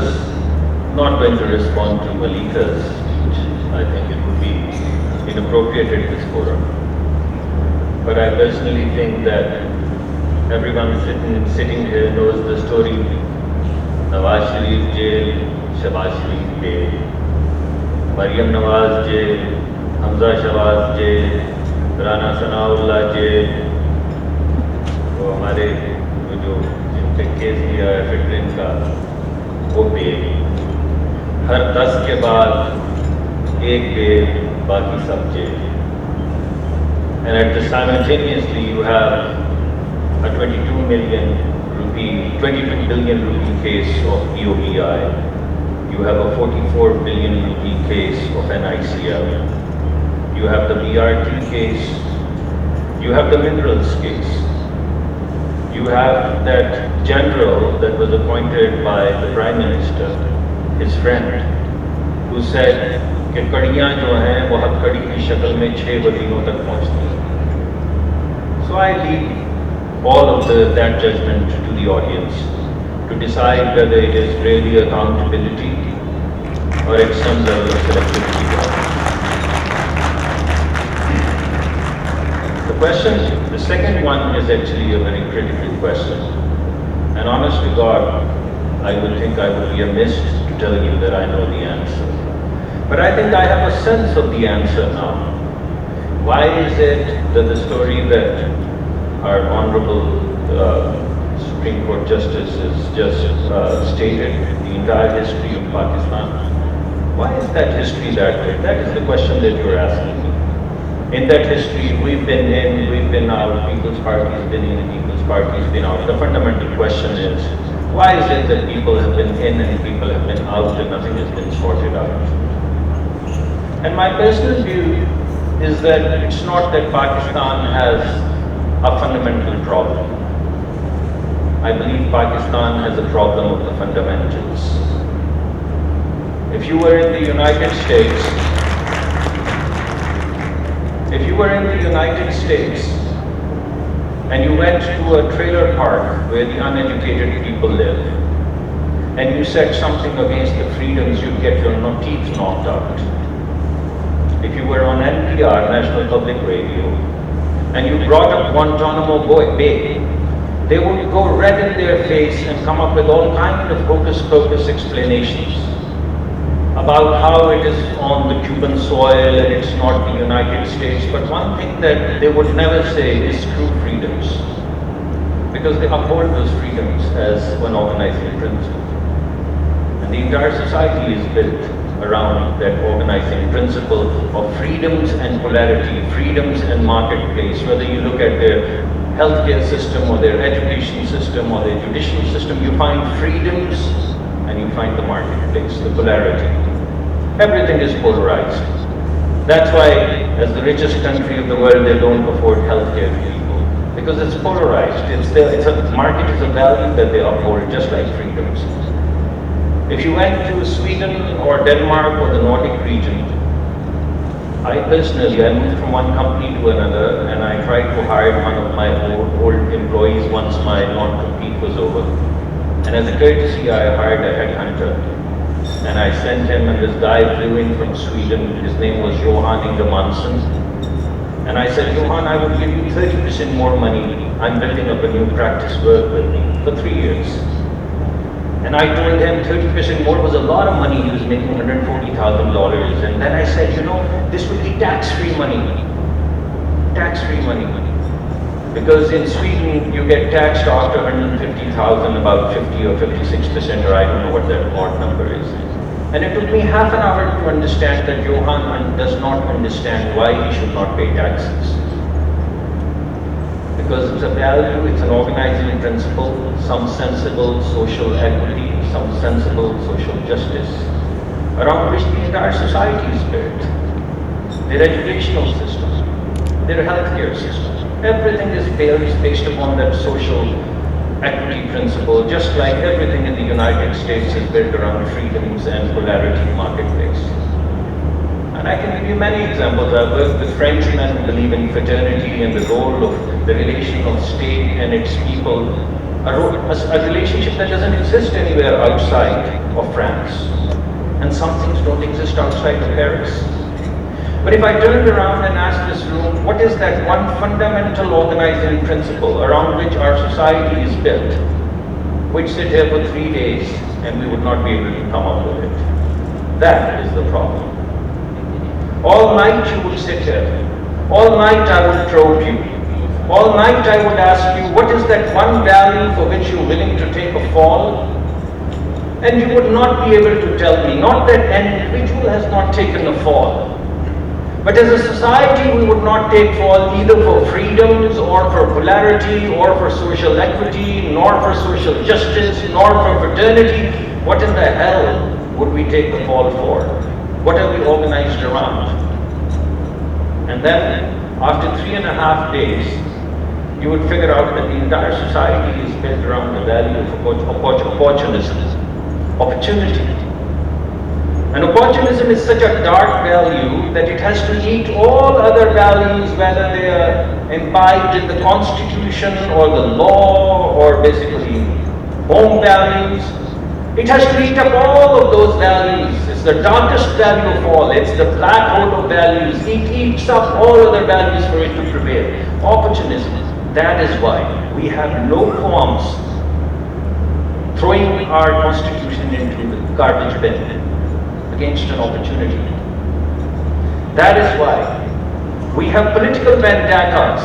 was not going to respond to Malika's speech. I think it would be inappropriate at this forum. But I personally think that everyone sitting here knows the story. Nawaz Sharif jail, Shahbaz Sharif jail, Maryam Nawaz jail, Hamza Shahbaz jail, Rana Sanaullah jail, वो हमारे जो जिन पे case दिया है फिटरिन का वो bell, हर 10 के बाद एक बेल, बाकी सब jail. And at the simultaneously you have a 22 billion rupee case of EOBI. You have a 44 billion rupee case of NICL. You have the BRT case. You have the minerals case. You have that general that was appointed by the Prime Minister, his friend, who said कि कड़ियाँ जो हैं वो हथकड़ी की शक्ल में 6 वजीरों तक पहुँचती हैं. So I leave all of that judgment to the audience to decide whether it is really accountability or it's some level of selectivity. The second one is actually a very critical question. And honest to God, I would think I would be amiss to tell you that I know the answer. But I think I have a sense of the answer now. Why is it that the story that our Honorable Supreme Court Justice has just stated, the entire history of Pakistan, why is that history that way? That is the question that you're asking me. In that history, we've been in, we've been out, People's Party has been in, People's Party has been out. The fundamental question is, why is it that people have been in and people have been out and nothing has been sorted out? And my personal view is that it's not that Pakistan has a fundamental problem. I believe Pakistan has a problem of the fundamentals. If you were in the United States, and you went to a trailer park where the uneducated people live, and you said something against the freedoms, you'd get your teeth knocked out. If you were on NPR, National Public Radio, and you brought up Guantanamo Bay, they would go red in their face and come up with all kinds of hocus-pocus explanations about how it is on the Cuban soil and it's not the United States. But one thing that they would never say is true freedoms, because they uphold those freedoms as an organizing principle. And the entire society is built around that organizing principle of freedoms and polarity, freedoms and marketplace. Whether you look at their healthcare system or their education system or their judicial system, you find freedoms and you find the marketplace, the polarity. Everything is polarized. That's why, as the richest country of the world, they don't afford healthcare to people, because it's polarized. Market is a value that they uphold, just like freedoms. If you went to Sweden or Denmark or the Nordic region, I moved from one company to another, and I tried to hire one of my old employees once my non-compete was over. And as a courtesy, I hired a headhunter. And I sent him, and this guy flew in from Sweden. His name was Johan Ingemansen. And I said, Johan, I will give you 30% more money. I'm building up a new practice, work with me for 3 years. And I told him 30% more was a lot of money. He was making $140,000. And then I said, this would be tax-free money. Tax-free money. Because in Sweden, you get taxed after 150,000, about 50 or 56%, or I don't know what that odd number is. And it took me half an hour to understand that Johan does not understand why he should not pay taxes. Because it's a value, it's an organizing principle, some sensible social equity, some sensible social justice, around which the entire society is built. Their educational system, their healthcare system, everything is based upon that social equity principle, just like everything in the United States is built around freedoms and polarity marketplace. And I can give you many examples. I've worked with Frenchmen who believe in fraternity and the role of the relation of state and its people a relationship that doesn't exist anywhere outside of France. And some things don't exist outside of Paris. But if I turned around and asked this room, what is that one fundamental organizing principle around which our society is built? We'd sit here for 3 days and we would not be able to come up with it. That is the problem. All night you would sit here. All night I would probe you. All night I would ask you, what is that one value for which you're willing to take a fall? And you would not be able to tell me, not that an individual has not taken a fall, but as a society we would not take fall either for freedoms or for polarity or for social equity, nor for social justice, nor for fraternity. What in the hell would we take the fall for? What are we organized around? And then, after 3.5 days, you would figure out that the entire society is built around the value of opportunism, opportunity. And opportunism is such a dark value that it has to eat all other values, whether they are imbibed in the constitution or the law or basically home values. It has to eat up all of those values. It's the darkest value of all. It's the black hole of values. It eats up all other values for it to prevail. Opportunism. That is why we have no qualms throwing our constitution into the garbage bin against an opportunity. That is why we have political vendettas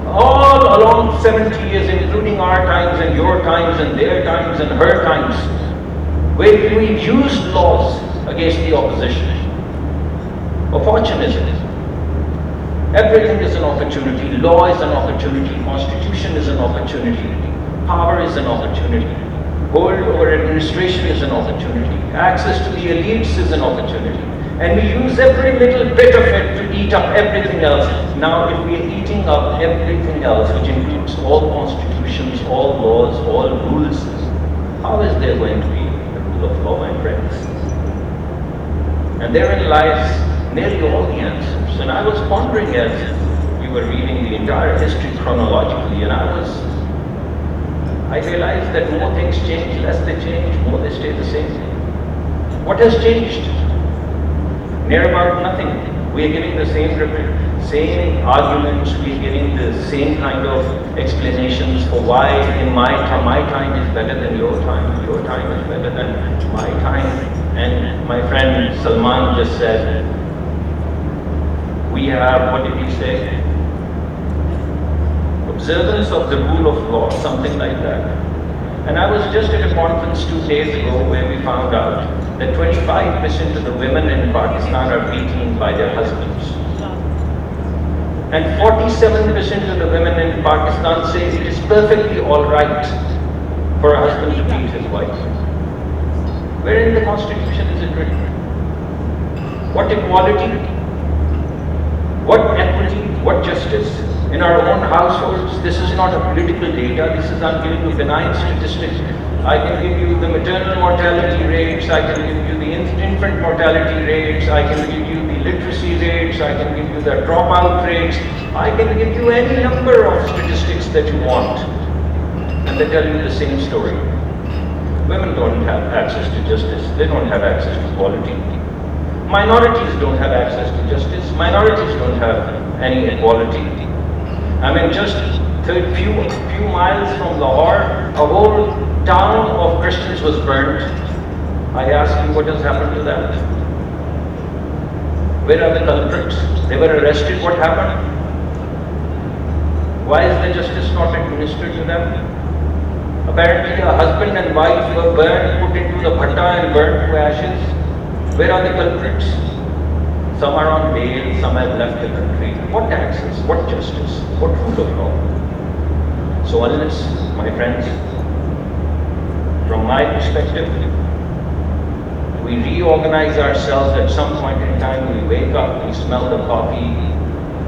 all along 70 years, including our times and your times and their times and her times, where we used laws against the opposition. Opportunism. Everything is an opportunity. Law is an opportunity. Constitution is an opportunity. Power is an opportunity. Hold over administration is an opportunity. Access to the elites is an opportunity. And we use every little bit of it to eat up everything else. Now, if we are eating up everything else, which includes all constitutions, all laws, all rules, how is there going to be a rule of law, my friends? And therein lies nearly all the answers. And I was pondering as we were reading the entire history chronologically, and I realized that more things change, less they change, more they stay the same. What has changed? Near about nothing. We are giving the same arguments, we are giving the same kind of explanations for why in my time is better than your time is better than my time. And my friend Salman just said, we have, what did he say? Observance of the rule of law, something like that. And I was just at a conference 2 days ago where we found out that 25% of the women in Pakistan are beaten by their husbands. And 47% of the women in Pakistan say it is perfectly all right for a husband to beat his wife. Where in the constitution is it written? What equality? What equity? What justice? In our own households, this is not a political data, this is I'm giving you benign statistics. I can give you the maternal mortality rates, I can give you the infant mortality rates, I can give you the literacy rates, I can give you the dropout rates, I can give you any number of statistics that you want. And they tell you the same story. Women don't have access to justice, they don't have access to equality. Minorities don't have access to justice, minorities don't have any equality. I mean, just a few miles from Lahore, a whole town of Christians was burnt. I ask you, what has happened to that? Where are the culprits? They were arrested, what happened? Why is the justice not administered to them? Apparently a husband and wife were burned, put into the bhatta and burnt to ashes. Where are the culprits? Some are on bail, some have left the country. What access? What justice? What rule of law? So unless, my friends, from my perspective, we reorganize ourselves at some point in time, we wake up, we smell the coffee,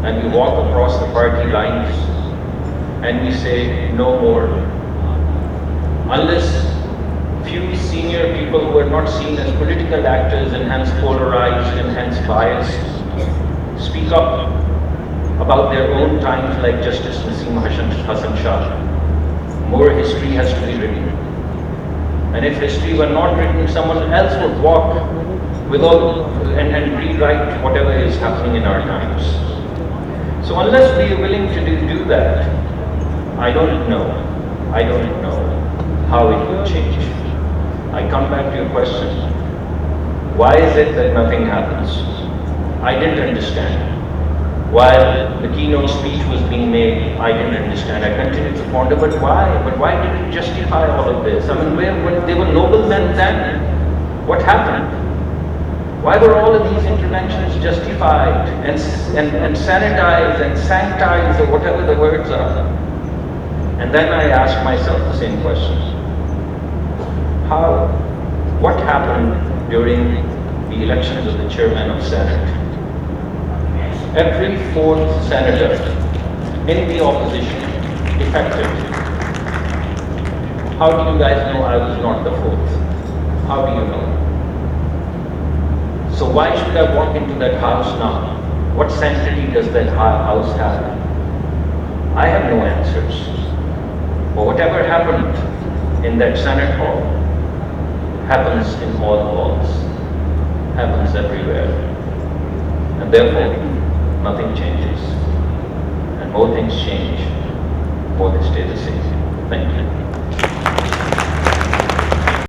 and we walk across the party lines, and we say, no more. Unless few senior people who are not seen as political actors and hence polarized and hence biased speak up about their own times, like Justice Naseem Hassan Shah, more history has to be written. And if history were not written, someone else would walk with all and rewrite whatever is happening in our times. So unless we are willing to do that, I don't know how it will change. I come back to your question. Why is it that nothing happens? I didn't understand. While the keynote speech was being made, I didn't understand. I continued to ponder, but why? But why did you justify all of this? I mean, they were noblemen then. What happened? Why were all of these interventions justified and sanitized and sanctized, or whatever the words are? And then I asked myself the same question. What happened during the elections of the chairman of Senate? Every fourth senator in the opposition defected. How do you guys know I was not the fourth? How do you know? So why should I walk into that house now? What sanctity does that house have? I have no answers. But whatever happened in that Senate hall happens in all halls, happens everywhere. And therefore, nothing changes. And more things change, more they stay the same. Thank you.